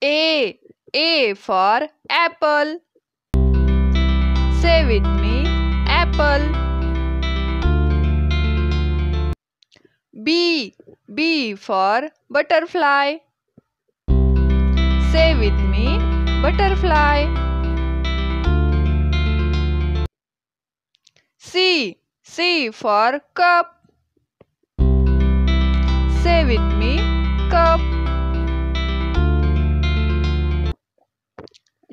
A for apple. Say with me, apple. B for butterfly. Say with me, butterfly. C for cup. Say with me, cup.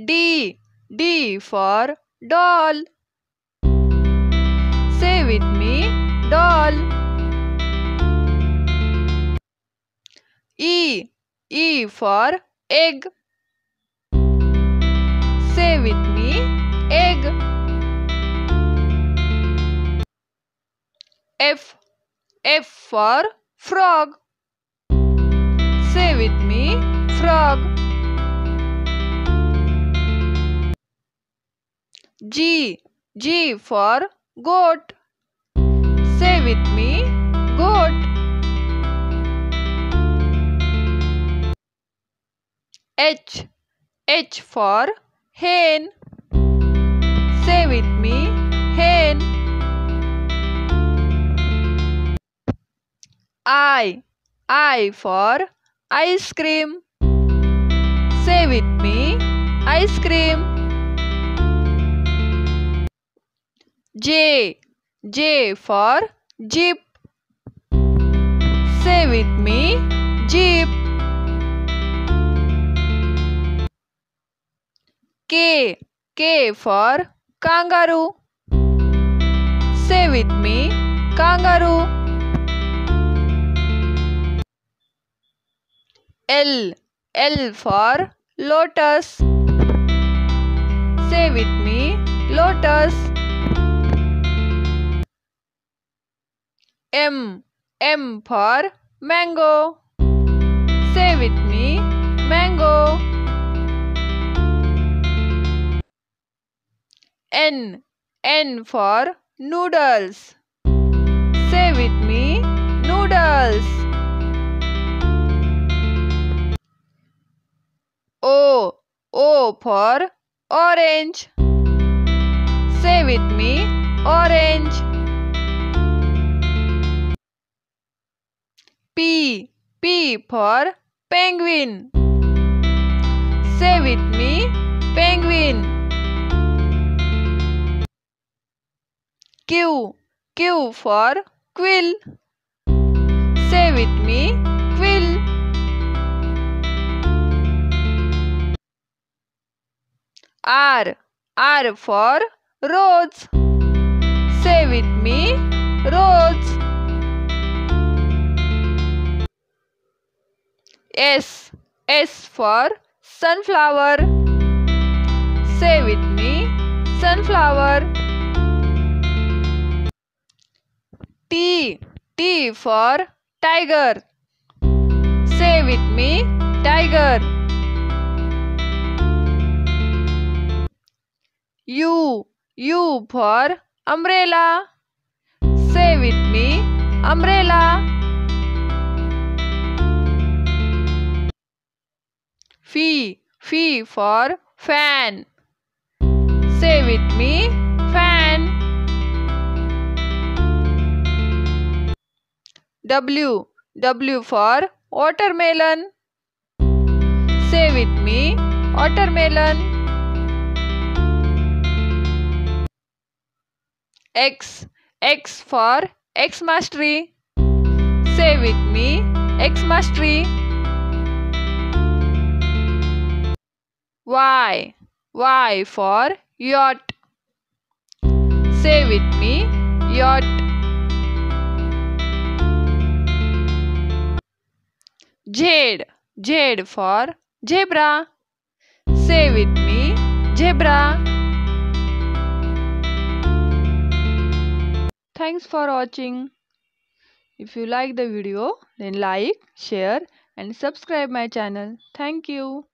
D for doll. Say with me, doll. E for egg. Say with me, egg. F for frog. Say with me, frog. G for goat. Say with me, goat. H for hen. Say with me, hen. I for ice cream. Say with me, ice cream. J for jeep. Say with me, jeep. K for kangaroo. Say with me, kangaroo. L for lotus. Say with me, lotus. M for mango. Say with me, mango. N for noodles. Say with me, noodles. O for orange. Say with me, orange. P for penguin. Say with me, penguin. Q for quill. Say with me, quill. R for rose. Say with me, rose. S for sunflower. Say with me, sunflower. T for tiger. Say with me, tiger. U for umbrella. Say with me, umbrella. F for fan. Say with me, fan. W for watermelon. Say with me, watermelon. X for Xmas tree. Say with me, Xmas tree. Y for yacht. Say with me, yacht. Z for zebra. Say with me, zebra. Thanks for watching. If you like the video, then like, share and subscribe my channel. Thank you.